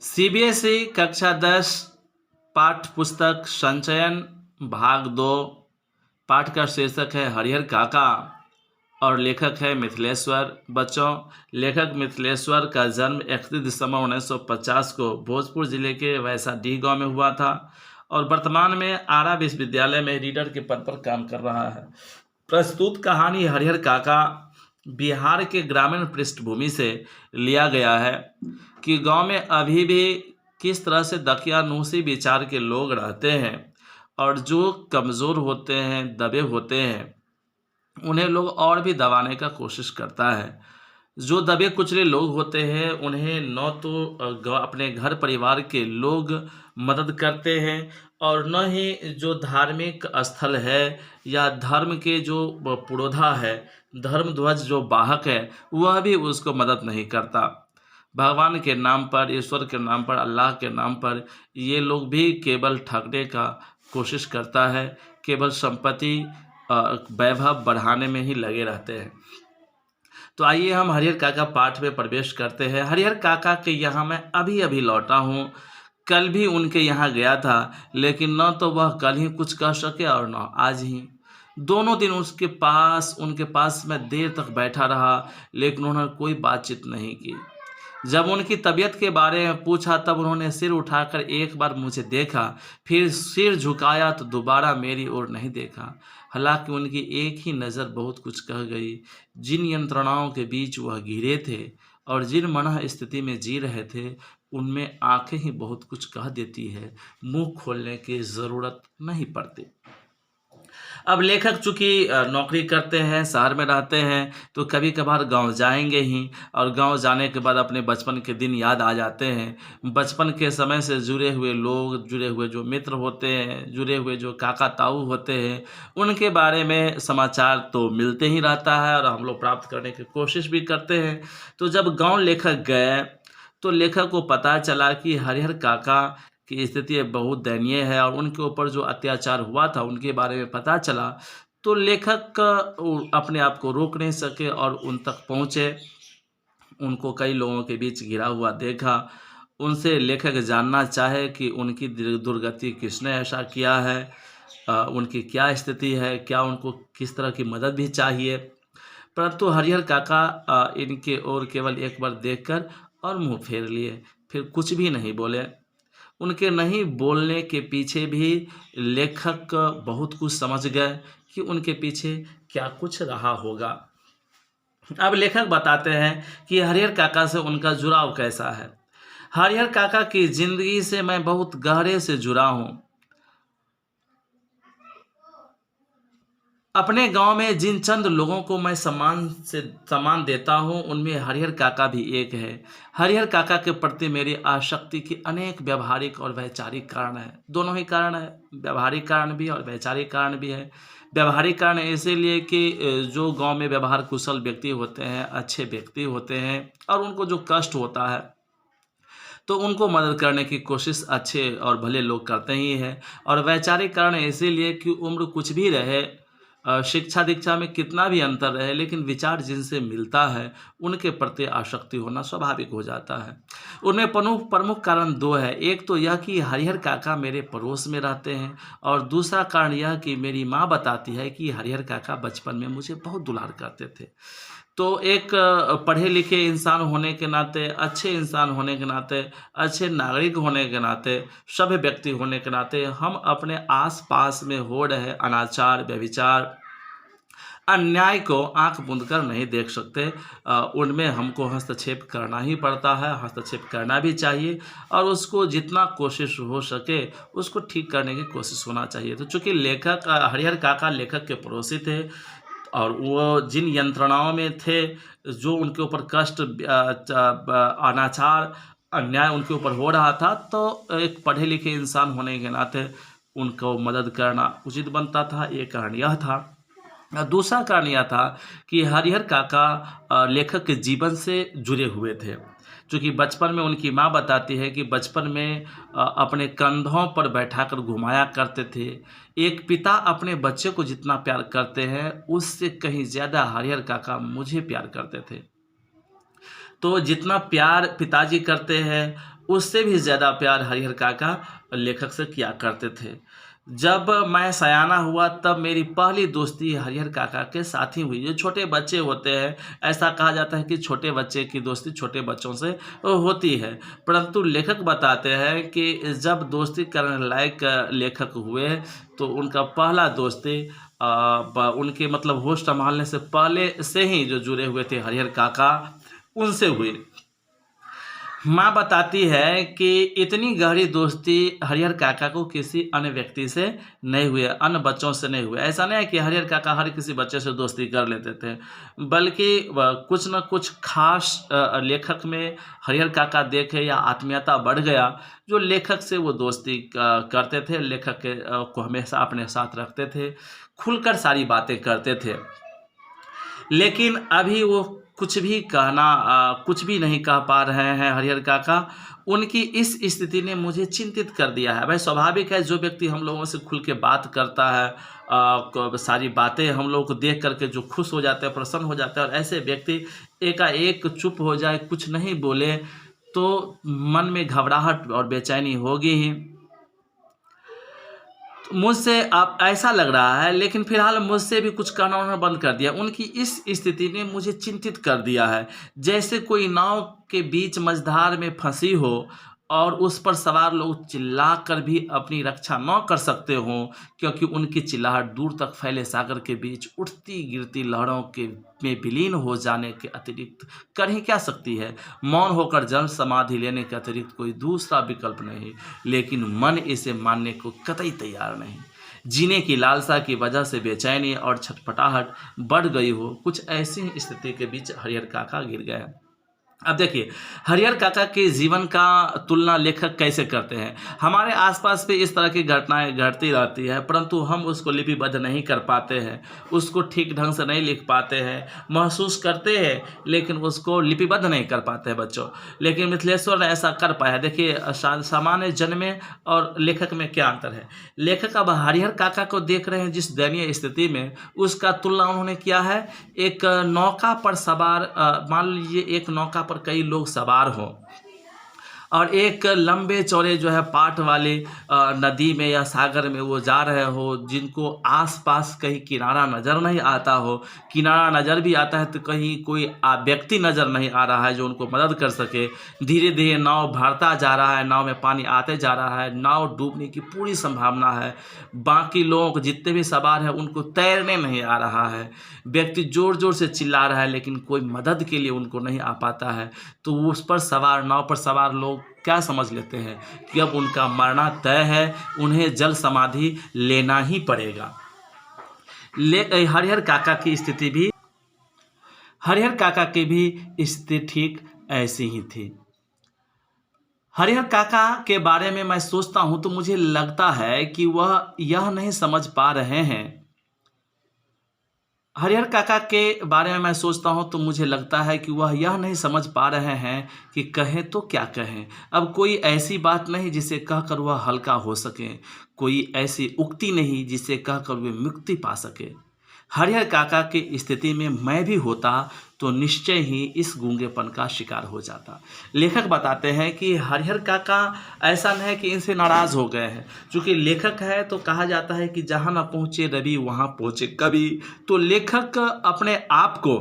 CBSE कक्षा 10 पाठ्य पुस्तक संचयन भाग 2। पाठ का शीर्षक है हरिहर काका और लेखक है मिथिलेश्वर। बच्चों, लेखक मिथिलेश्वर का जन्म 31 दिसंबर 1950 को भोजपुर जिले के वैसाडीह गांव में हुआ था और वर्तमान में आरा विश्वविद्यालय में रीडर के पद पर काम कर रहा है। प्रस्तुत कहानी हरिहर काका बिहार के ग्रामीण पृष्ठभूमि से लिया गया है कि गांव में अभी भी किस तरह से दकियानूसी विचार के लोग रहते हैं और जो कमज़ोर होते हैं, दबे होते हैं, उन्हें लोग और भी दबाने का कोशिश करता है। जो दबे कुचले लोग होते हैं उन्हें न तो अपने घर परिवार के लोग मदद करते हैं और न ही जो धार्मिक स्थल है या धर्म के जो पुरोधा है, धर्म ध्वज जो वाहक है, वह भी उसको मदद नहीं करता। भगवान के नाम पर, ईश्वर के नाम पर, अल्लाह के नाम पर ये लोग भी केवल ठगने का कोशिश करता है, केवल संपत्ति वैभव बढ़ाने में ही लगे रहते हैं। तो आइए हम हरिहर काका पाठ में प्रवेश करते हैं। हरिहर काका के यहाँ मैं अभी अभी लौटा हूँ। कल भी उनके यहाँ गया था, लेकिन न तो वह कल ही कुछ कह सके और न आज ही। दोनों दिन उनके पास मैं देर तक बैठा रहा, लेकिन उन्होंने कोई बातचीत नहीं की। जब उनकी तबीयत के बारे में पूछा तब उन्होंने सिर उठाकर एक बार मुझे देखा, फिर सिर झुकाया तो दोबारा मेरी ओर नहीं देखा। हालांकि उनकी एक ही नज़र बहुत कुछ कह गई। जिन यंत्रणाओं के बीच वह घिरे थे और जिन मनः स्थिति में जी रहे थे, उनमें आंखें ही बहुत कुछ कह देती है, मुंह खोलने की ज़रूरत नहीं पड़ती। अब लेखक चूँकि नौकरी करते हैं, शहर में रहते हैं, तो कभी कभार गांव जाएंगे ही और गांव जाने के बाद अपने बचपन के दिन याद आ जाते हैं। बचपन के समय से जुड़े हुए लोग, जुड़े हुए जो मित्र होते हैं, जुड़े हुए जो काका ताऊ होते हैं, उनके बारे में समाचार तो मिलते ही रहता है और हम लोग प्राप्त करने की कोशिश भी करते हैं। तो जब गाँव लेखक गए तो लेखक को पता चला कि हरिहर काका की स्थिति बहुत दयनीय है और उनके ऊपर जो अत्याचार हुआ था उनके बारे में पता चला। तो लेखक अपने आप को रोक नहीं सके और उन तक पहुँचे। उनको कई लोगों के बीच घिरा हुआ देखा। उनसे लेखक जानना चाहे कि उनकी दुर्गति किसने ऐसा किया है, उनकी क्या स्थिति है, क्या उनको किस तरह की मदद भी चाहिए। परंतु हरिहर काका इनके ओर केवल एक बार देखकर और मुंह फेर लिए, फिर कुछ भी नहीं बोले। उनके नहीं बोलने के पीछे भी लेखक बहुत कुछ समझ गए कि उनके पीछे क्या कुछ रहा होगा। अब लेखक बताते हैं कि हरिहर काका से उनका जुड़ाव कैसा है। हरिहर काका की जिंदगी से मैं बहुत गहरे से जुड़ा हूँ। अपने गांव में जिन चंद लोगों को मैं सम्मान देता हूं, उनमें हरिहर काका भी एक है। हरिहर काका के प्रति मेरी आसक्ति के अनेक व्यावहारिक और वैचारिक कारण है। दोनों ही कारण है, व्यावहारिक कारण भी और वैचारिक कारण भी है। व्यावहारिक कारण इसीलिए कि जो गांव में व्यवहार कुशल व्यक्ति होते हैं, अच्छे व्यक्ति होते हैं और उनको जो कष्ट होता है तो उनको मदद करने की कोशिश अच्छे और भले लोग करते ही हैं। और वैचारिक कारण इसीलिए कि उम्र कुछ भी रहे, शिक्षा दीक्षा में कितना भी अंतर रहे, लेकिन विचार जिनसे मिलता है उनके प्रति आसक्ति होना स्वाभाविक हो जाता है। उनमें प्रमुख कारण दो है। एक तो यह कि हरिहर काका मेरे पड़ोस में रहते हैं और दूसरा कारण यह कि मेरी माँ बताती है कि हरिहर काका बचपन में मुझे बहुत दुलार करते थे। तो एक पढ़े लिखे इंसान होने के नाते, अच्छे इंसान होने के नाते, अच्छे नागरिक होने के नाते, सभ्य व्यक्ति होने के नाते हम अपने आसपास में हो रहे अनाचार, व्यभिचार, अन्याय को आंख मूंद कर नहीं देख सकते। उनमें हमको हस्तक्षेप करना ही पड़ता है, हस्तक्षेप करना भी चाहिए और उसको जितना कोशिश हो सके उसको ठीक करने की कोशिश होना चाहिए। तो चूँकि लेखक हरिहर काका लेखक के पड़ोसी थे और वो जिन यंत्रणाओं में थे, जो उनके ऊपर कष्ट, अनाचार, अन्याय उनके ऊपर हो रहा था, तो एक पढ़े लिखे इंसान होने के नाते उनको मदद करना उचित बनता था। ये कारण यह था। दूसरा कारण यह था कि हरिहर काका लेखक के जीवन से जुड़े हुए थे। चूँकि बचपन में उनकी माँ बताती है कि बचपन में अपने कंधों पर बैठाकर घुमाया करते थे। एक पिता अपने बच्चे को जितना प्यार करते हैं, उससे कहीं ज़्यादा हरिहर काका मुझे प्यार करते थे। तो जितना प्यार पिताजी करते हैं उससे भी ज़्यादा प्यार हरिहर काका लेखक से किया करते थे। जब मैं सयाना हुआ तब मेरी पहली दोस्ती हरिहर काका के साथ ही हुई। जो छोटे बच्चे होते हैं, ऐसा कहा जाता है कि छोटे बच्चे की दोस्ती छोटे बच्चों से होती है, परंतु लेखक बताते हैं कि जब दोस्ती करने लायक लेखक हुए तो उनका पहला दोस्ती उनके मतलब होश संभालने से पहले से ही जो जुड़े हुए थे हरिहर काका, उनसे हुई। माँ बताती है कि इतनी गहरी दोस्ती हरिहर काका को किसी अन्य व्यक्ति से नहीं हुई है, अन्य बच्चों से नहीं हुई। ऐसा नहीं है कि हरिहर काका हर किसी बच्चे से दोस्ती कर लेते थे, बल्कि कुछ न कुछ खास लेखक में हरिहर काका देखे या आत्मीयता बढ़ गया, जो लेखक से वो दोस्ती करते थे, लेखक को हमेशा अपने साथ रखते थे, खुलकर सारी बातें करते थे। लेकिन अभी वो कुछ भी नहीं कह पा रहे हैं हरिहर काका। उनकी इस स्थिति ने मुझे चिंतित कर दिया है। भाई स्वाभाविक है, जो व्यक्ति हम लोगों से खुल के बात करता है, सारी बातें हम लोगों को देख करके जो खुश हो जाते हैं, प्रसन्न हो जाते हैं, और ऐसे व्यक्ति एकाएक चुप हो जाए, कुछ नहीं बोले, तो मन में घबराहट और बेचैनी होगी ही। मुझसे अब ऐसा लग रहा है, लेकिन फिलहाल मुझसे भी कुछ कहना उन्होंने बंद कर दिया। उनकी इस स्थिति ने मुझे चिंतित कर दिया है, जैसे कोई नाव के बीच मझधार में फंसी हो और उस पर सवार लोग चिल्लाकर भी अपनी रक्षा न कर सकते हों, क्योंकि उनकी चिल्लाहट दूर तक फैले सागर के बीच उठती गिरती लहरों के में विलीन हो जाने के अतिरिक्त कर ही क्या सकती है। मौन होकर जल समाधि लेने के अतिरिक्त कोई दूसरा विकल्प नहीं, लेकिन मन इसे मानने को कतई तैयार नहीं। जीने की लालसा की वजह से बेचैनी और छटपटाहट बढ़ गई हो, कुछ ऐसी स्थिति के बीच हरिहर काका गिर गए। अब देखिए, हरिहर काका के जीवन का तुलना लेखक कैसे करते हैं। हमारे आसपास पे इस तरह की घटनाएं घटती रहती है, परंतु हम उसको लिपिबद्ध नहीं कर पाते हैं, उसको ठीक ढंग से नहीं लिख पाते हैं, महसूस करते हैं लेकिन उसको लिपिबद्ध नहीं कर पाते हैं बच्चों। लेकिन मिथिलेश्वर ने ऐसा कर पाया। देखिए, सामान्य जन में और लेखक में क्या अंतर है। लेखक अब हरिहर काका को देख रहे हैं जिस दयनीय स्थिति में, उसका तुलना उन्होंने किया है एक नौका पर सवार, मान लीजिए एक नौका पर कई लोग सवार हों और एक लंबे चौड़े जो है पाट वाली नदी में या सागर में वो जा रहे हो, जिनको आसपास कहीं किनारा नज़र नहीं आता हो, किनारा नज़र भी आता है तो कहीं कोई व्यक्ति नज़र नहीं आ रहा है जो उनको मदद कर सके। धीरे धीरे नाव भरता जा रहा है, नाव में पानी आते जा रहा है, नाव डूबने की पूरी संभावना है। बाकी लोग जितने भी सवार हैं उनको तैरने नहीं आ रहा है। व्यक्ति ज़ोर ज़ोर से चिल्ला रहा है लेकिन कोई मदद के लिए उनको नहीं आ पाता है। तो उस पर सवार, नाव पर सवार लोग क्या समझ लेते हैं कि अब उनका मरना तय है, उन्हें जल समाधि लेना ही पड़ेगा। हरिहर काका की भी स्थिति ठीक ऐसी ही थी। हरिहर काका के बारे में मैं सोचता हूं तो मुझे लगता है कि वह यह नहीं समझ पा रहे हैं। हरिहर काका के बारे में मैं सोचता हूँ तो मुझे लगता है कि वह यह नहीं समझ पा रहे हैं कि कहें तो क्या कहें। अब कोई ऐसी बात नहीं जिसे कहकर वह हल्का हो सके, कोई ऐसी उक्ति नहीं जिसे कहकर वे मुक्ति पा सके। हरिहर काका की स्थिति में मैं भी होता तो निश्चय ही इस गूंगेपन का शिकार हो जाता। लेखक बताते हैं कि हरिहर काका ऐसा नहीं है कि इनसे नाराज़ हो गए हैं, चूँकि लेखक है तो कहा जाता है कि जहाँ न पहुँचे रवि वहाँ पहुँचे कवि। तो लेखक अपने आप को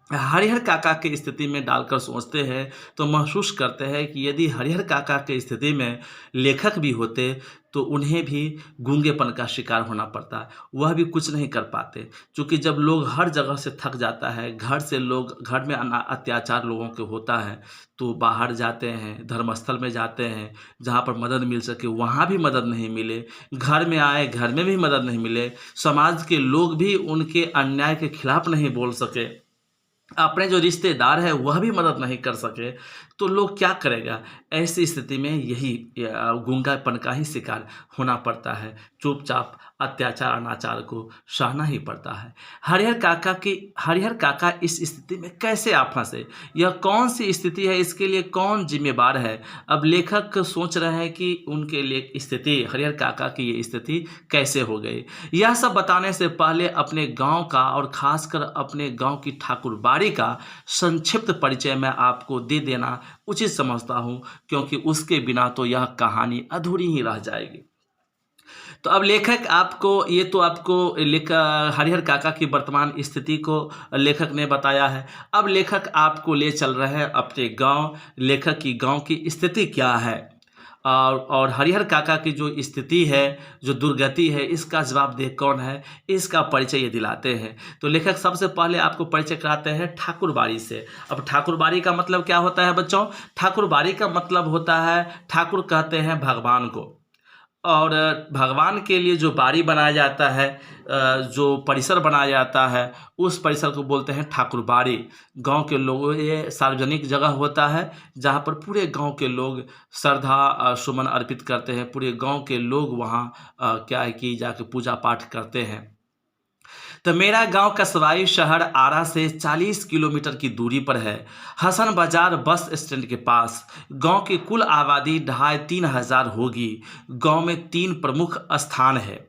हरिहर काका की स्थिति में डालकर सोचते हैं तो महसूस करते हैं कि यदि हरिहर काका की स्थिति में लेखक भी होते तो उन्हें भी गूंगेपन का शिकार होना पड़ता, वह भी कुछ नहीं कर पाते। क्योंकि जब लोग हर जगह से थक जाता है, घर में अत्याचार लोगों के होता है तो बाहर जाते हैं, धर्मस्थल में जाते हैं, जहाँ पर मदद मिल सके वहाँ भी मदद नहीं मिले, घर में आए घर में भी मदद नहीं मिले, समाज के लोग भी उनके अन्याय के खिलाफ नहीं बोल सके, अपने जो रिश्तेदार है वह भी मदद नहीं कर सके, तो लोग क्या करेगा। ऐसी स्थिति में यही गूंगापन का ही शिकार होना पड़ता है, चुपचाप अत्याचार अनाचार को सहना ही पड़ता है। हरिहर काका इस स्थिति में कैसे आ फंसे, यह कौन सी स्थिति है, इसके लिए कौन जिम्मेवार है। अब लेखक सोच रहे हैं कि उनके लिए स्थिति, हरिहर काका की ये स्थिति कैसे हो गई। यह सब बताने से पहले अपने गाँव का और खासकर अपने गाँव की ठाकुरबाड़ी ठाकुरबाड़ी का संक्षिप्त परिचय मैं आपको दे देना उचित समझता हूँ, क्योंकि उसके बिना तो यह कहानी अधूरी ही रह जाएगी। तो अब लेखक आपको ये तो आपको हरिहर काका की वर्तमान स्थिति को लेखक ने बताया है। अब लेखक आपको ले चल रहे हैं अपने गांव, लेखक की गांव की स्थिति क्या है और हरिहर काका की जो स्थिति है, जो दुर्गति है, इसका जवाबदेह कौन है, इसका परिचय ये दिलाते हैं। तो लेखक सबसे पहले आपको परिचय कराते हैं ठाकुरबाड़ी से। अब ठाकुरबाड़ी का मतलब क्या होता है बच्चों? ठाकुरबाड़ी का मतलब होता है, ठाकुर कहते हैं भगवान को, और भगवान के लिए जो बाड़ी बनाया जाता है, जो परिसर बनाया जाता है, उस परिसर को बोलते हैं ठाकुरबाड़ी। गांव के लोगों, ये सार्वजनिक जगह होता है जहां पर पूरे गांव के लोग श्रद्धा सुमन अर्पित करते हैं। पूरे गांव के लोग वहां क्या है कि जाके पूजा पाठ करते हैं। तो मेरा गांव कसराई शहर आरा से 40 किलोमीटर की दूरी पर है, हसन बाजार बस स्टैंड के पास। गांव की कुल आबादी 2500 होगी। गांव में 3 प्रमुख स्थान है।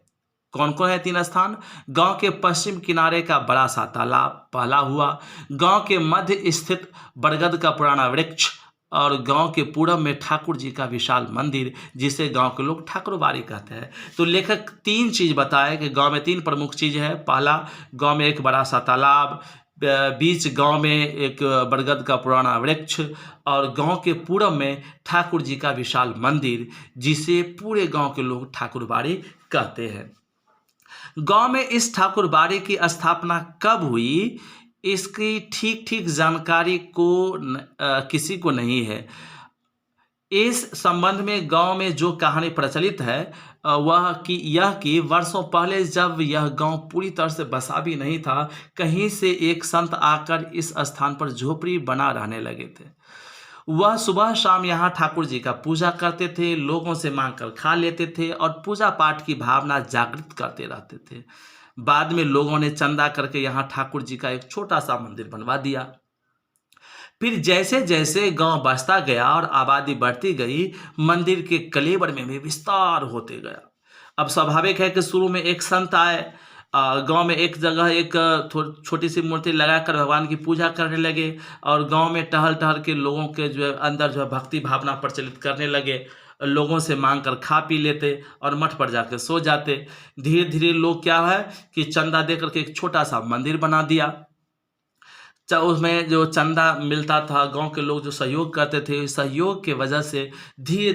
कौन कौन है 3 स्थान? गांव के पश्चिम किनारे का बड़ा सा तालाब पहला हुआ, गांव के मध्य स्थित बरगद का पुराना वृक्ष, और गांव के पूरब में ठाकुर जी का विशाल मंदिर, जिसे गांव के लोग ठाकुरबाड़ी कहते हैं। तो लेखक 3 चीज़ बताए कि गांव में 3 प्रमुख चीज़ है। पहला, गांव में एक बड़ा सा तालाब, बीच गांव में एक बरगद का पुराना वृक्ष, और गांव के पूरब में ठाकुर जी का विशाल मंदिर, जिसे पूरे गांव के लोग ठाकुरबाड़ी कहते हैं। गांव में इस ठाकुरबाड़ी की स्थापना कब हुई, इसकी ठीक जानकारी किसी को नहीं है। इस संबंध में गांव में जो कहानी प्रचलित है वह कि वर्षों पहले जब यह गांव पूरी तरह से बसा भी नहीं था, कहीं से एक संत आकर इस स्थान पर झोपड़ी बना रहने लगे थे। वह सुबह शाम यहाँ ठाकुर जी का पूजा करते थे, लोगों से मांगकर खा लेते थे और पूजा पाठ की भावना जागृत करते रहते थे। बाद में लोगों ने चंदा करके यहाँ ठाकुर जी का एक छोटा सा मंदिर बनवा दिया। फिर जैसे जैसे गांव बसता गया और आबादी बढ़ती गई, मंदिर के कलेवर में भी विस्तार होते गया। अब स्वाभाविक है कि शुरू में एक संत आए, गांव में एक जगह एक छोटी सी मूर्ति लगाकर भगवान की पूजा करने लगे, और गांव में टहल टहल के लोगों के जो है अंदर जो है भक्ति भावना प्रचलित करने लगे। लोगों से मांग कर खा पी लेते और मठ पर जाकर सो जाते। धीरे धीरे लोग क्या है कि चंदा देकर के एक छोटा सा मंदिर बना दिया। उसमें जो चंदा मिलता था, गांव के लोग जो सहयोग करते थे, सहयोग के वजह से धीरे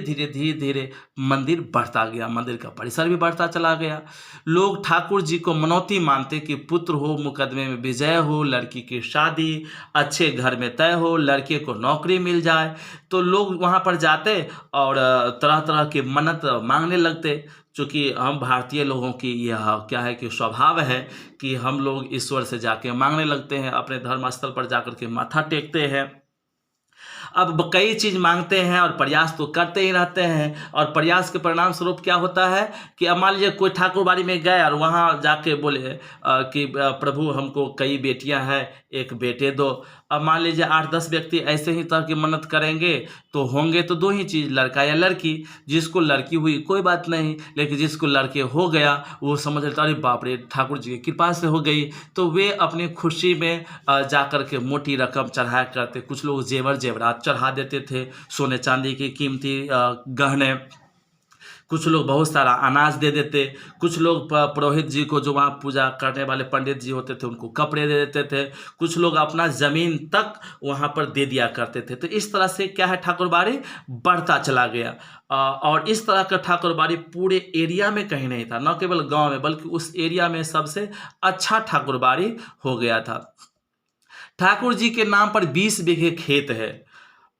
धीरे मंदिर बढ़ता गया, मंदिर का परिसर भी बढ़ता चला गया। लोग ठाकुर जी को मनौती मानते कि पुत्र हो, मुकदमे में विजय हो, लड़की की शादी अच्छे घर में तय हो, लड़के को नौकरी मिल जाए। तो लोग वहां पर जाते और तरह तरह की मन्नत मांगने लगते। चूँकि हम भारतीय लोगों की यह क्या है कि स्वभाव है कि हम लोग ईश्वर से जाके मांगने लगते हैं, अपने धर्म स्थल पर जाकर के माथा टेकते हैं। अब कई चीज़ मांगते हैं और प्रयास तो करते ही रहते हैं, और प्रयास के परिणाम स्वरूप क्या होता है कि अब मान लीजिए कोई ठाकुरबाड़ी में गए और वहाँ जाके बोले कि प्रभु हमको कई बेटियां हैं, एक बेटे दो। अब मान लीजिए 8-10 व्यक्ति ऐसे ही तरह की मन्नत करेंगे तो होंगे तो 2 ही चीज़, लड़का या लड़की। जिसको लड़की हुई कोई बात नहीं, लेकिन जिसको लड़के हो गया वो समझ लेता अरे बाप रे ठाकुर जी की कृपा से हो गई। तो वे अपनी खुशी में जाकर के मोटी रकम चढ़ाया करते। कुछ लोग जेवरात चढ़ा देते थे, सोने चांदी की कीमती गहने। कुछ लोग बहुत सारा अनाज दे देते। कुछ लोग पुरोहित जी को, जो वहाँ पूजा करने वाले पंडित जी होते थे, उनको कपड़े दे देते थे। कुछ लोग अपना ज़मीन तक वहाँ पर दे दिया करते थे। तो इस तरह से क्या है, ठाकुरबाड़ी बढ़ता चला गया। और इस तरह का ठाकुरबाड़ी पूरे एरिया में कहीं नहीं था, न केवल गाँव में बल्कि उस एरिया में सबसे अच्छा ठाकुरबाड़ी हो गया था। ठाकुर जी के नाम पर 20 बीघे खेत है।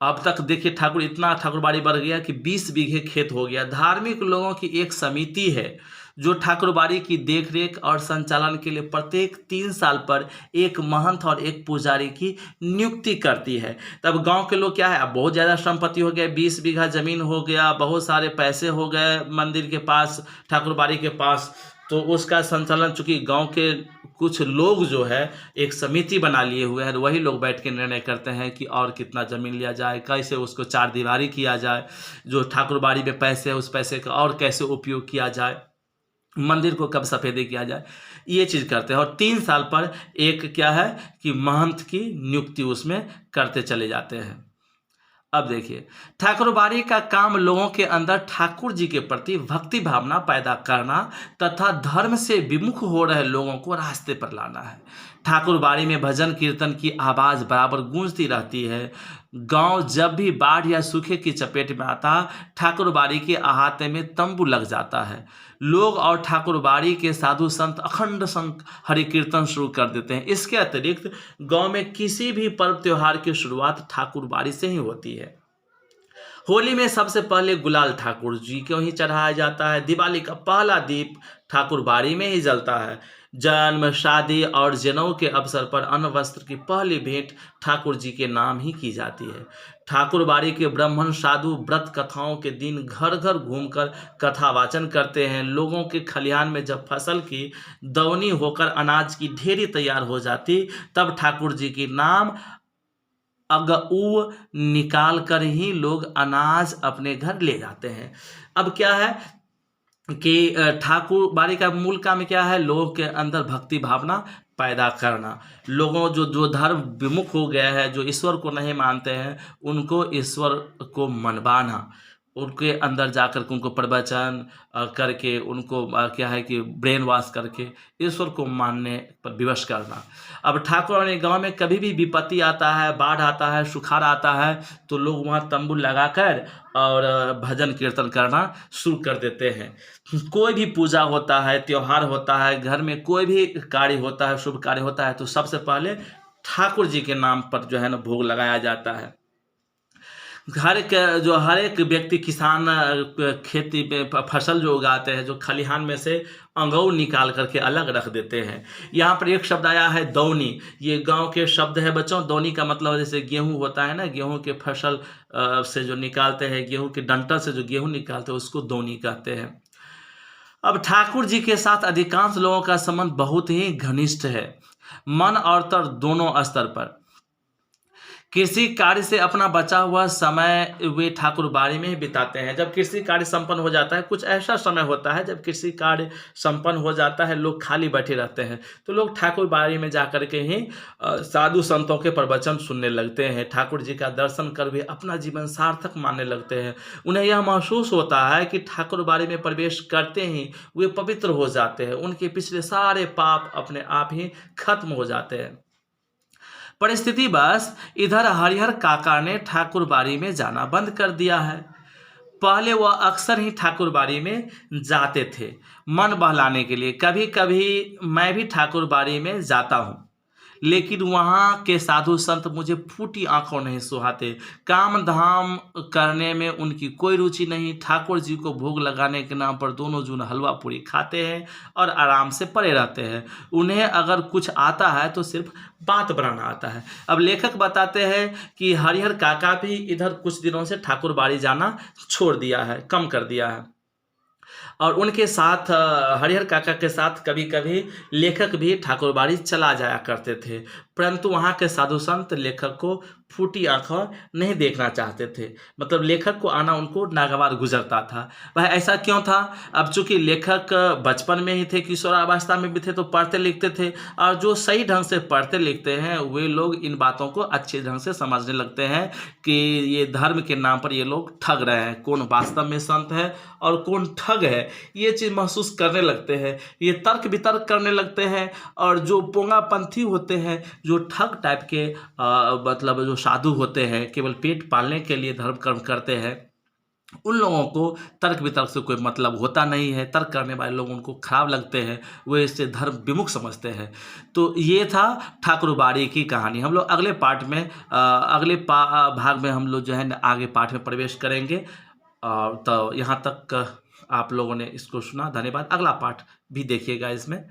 अब तक देखिए इतना ठाकुरबाड़ी बढ़ गया कि 20 बीघे खेत हो गया। धार्मिक लोगों की एक समिति है जो ठाकुरबाड़ी की देखरेख और संचालन के लिए प्रत्येक 3 साल पर एक महंत और एक पुजारी की नियुक्ति करती है। तब गांव के लोग क्या है, अब बहुत ज़्यादा संपत्ति हो गया, 20 बीघा जमीन हो गया, बहुत सारे पैसे हो गए मंदिर के पास, ठाकुरबाड़ी के पास। तो उसका संचालन, चूँकि गांव के कुछ लोग जो है एक समिति बना लिए हुए हैं, तो वही लोग बैठ के निर्णय करते हैं कि और कितना ज़मीन लिया जाए, कैसे उसको 4 दीवारी किया जाए, जो ठाकुरबाड़ी में पैसे है उस पैसे का और कैसे उपयोग किया जाए। मंदिर को कब सफेदी किया जाए, ये चीज़ करते हैं। और 3 साल पर एक क्या है कि महंत की नियुक्ति उसमें करते चले जाते हैं। अब देखिए, ठाकुरबाड़ी का काम लोगों के अंदर ठाकुर जी के प्रति भक्ति भावना पैदा करना तथा धर्म से विमुख हो रहे लोगों को रास्ते पर लाना है। ठाकुरबाड़ी में भजन कीर्तन की आवाज़ बराबर गूंजती रहती है। गांव जब भी बाढ़ या सूखे की चपेट में आता, ठाकुरबाड़ी के अहाते में तंबू लग जाता है। लोग और ठाकुरबाड़ी के साधु संत अखंड हरि कीर्तन शुरू कर देते हैं। इसके अतिरिक्त गांव में किसी भी पर्व त्योहार की शुरुआत ठाकुरबाड़ी से ही होती है। होली में सबसे पहले गुलाल ठाकुर जी को ही चढ़ाया जाता है। दिवाली का पहला दीप ठाकुरबाड़ी में ही जलता है। जन्म, शादी और जनेऊ के अवसर पर अन्न वस्त्र की पहली भेंट ठाकुर जी के नाम ही की जाती है। ठाकुरबाड़ी के ब्राह्मण साधु व्रत कथाओं के दिन घर घर घूमकर कथा वाचन करते हैं। लोगों के खलिहान में जब फसल की दवनी होकर अनाज की ढेरी तैयार हो जाती, तब ठाकुर जी के नाम अगऊ निकाल कर ही लोग अनाज अपने घर ले जाते हैं। अब क्या है कि ठाकुर बाड़ी का मूल काम क्या है, लोगों के अंदर भक्ति भावना पैदा करना। लोगों जो धर्म विमुख हो गया है, जो ईश्वर को नहीं मानते हैं, उनको ईश्वर को मनवाना, उनके अंदर जाकर के उनको प्रवचन करके उनको क्या है कि ब्रेन वॉश करके ईश्वर को मानने पर विवश करना। अब ठाकुर गांव में कभी भी विपत्ति आता है, बाढ़ आता है, सुखाड़ आता है, तो लोग वहाँ तंबू लगाकर और भजन कीर्तन करना शुरू कर देते हैं। कोई भी पूजा होता है, त्योहार होता है, घर में कोई भी कार्य होता है, शुभ कार्य होता है, तो सबसे पहले ठाकुर जी के नाम पर जो है ना भोग लगाया जाता है। हर एक व्यक्ति किसान खेती में फसल जो उगाते हैं, जो खलिहान में से अंगऊ निकाल करके अलग रख देते हैं। यहाँ पर एक शब्द आया है दौनी, ये गांव के शब्द है बच्चों। दौनी का मतलब जैसे गेहूं होता है ना, गेहूं के फसल से जो निकालते हैं, गेहूं के डंठल से जो गेहूं निकालते हैं, उसको दौनी कहते हैं। अब ठाकुर जी के साथ अधिकांश लोगों का संबंध बहुत ही घनिष्ठ है, मन और तन दोनों स्तर पर। कृषि कार्य से अपना बचा हुआ समय वे ठाकुरबाड़ी में ही बिताते हैं। जब कृषि कार्य संपन्न हो जाता है, कुछ ऐसा समय होता है जब कृषि कार्य संपन्न हो जाता है, लोग खाली बैठे रहते हैं, तो लोग ठाकुरबाड़ी में जाकर के ही साधु संतों के प्रवचन सुनने लगते हैं। ठाकुर जी का दर्शन कर वे अपना जीवन सार्थक मानने लगते हैं। उन्हें यह महसूस होता है कि ठाकुरबाड़ी में प्रवेश करते ही वे पवित्र हो जाते हैं, उनके पिछले सारे पाप अपने आप ही खत्म हो जाते हैं। परिस्थिति बस इधर हरिहर काका ने ठाकुरबाड़ी में जाना बंद कर दिया है। पहले वह अक्सर ही ठाकुरबाड़ी में जाते थे मन बहलाने के लिए। कभी कभी मैं भी ठाकुरबाड़ी में जाता हूँ, लेकिन वहाँ के साधु संत मुझे फूटी आंखों नहीं सुहाते। काम धाम करने में उनकी कोई रुचि नहीं। ठाकुर जी को भोग लगाने के नाम पर दोनों जून हलवा पूरी खाते हैं और आराम से पड़े रहते हैं। उन्हें अगर कुछ आता है तो सिर्फ बात बनाना आता है। अब लेखक बताते हैं कि हरिहर काका भी इधर कुछ दिनों से ठाकुरबाड़ी जाना छोड़ दिया है, कम कर दिया है। और उनके साथ हरिहर काका के साथ कभी कभी लेखक भी ठाकुरबाड़ी चला जाया करते थे, परंतु वहाँ के साधु संत लेखक को फूटी आंखों नहीं देखना चाहते थे। मतलब लेखक को आना उनको नागवार गुजरता था। वह ऐसा क्यों था? अब चूंकि लेखक बचपन में ही थे, किशोरावस्था में भी थे, तो पढ़ते लिखते थे, और जो सही ढंग से पढ़ते लिखते हैं वे लोग इन बातों को अच्छे ढंग से समझने लगते हैं कि ये धर्म के नाम पर ये लोग ठग रहे हैं, कौन वास्तव में संत है और कौन ठग है, ये चीज़ महसूस करने लगते हैं। ये तर्क वितर्क करने लगते हैं, और जो पोंगापंथी होते हैं, जो ठग टाइप के मतलब जो साधु होते हैं, केवल पेट पालने के लिए धर्म कर्म करते हैं, उन लोगों को तर्क वितर्क से कोई मतलब होता नहीं है। तर्क करने वाले लोग उनको खराब लगते हैं, वे इससे धर्म विमुख समझते हैं। तो ये था ठाकुरबाड़ी की कहानी। हम लोग अगले पार्ट में अगले भाग में हम लोग जो है आगे पाठ में प्रवेश करेंगे। तो यहाँ तक आप लोगों ने इसको सुना, धन्यवाद। अगला पाठ भी देखिएगा इसमें।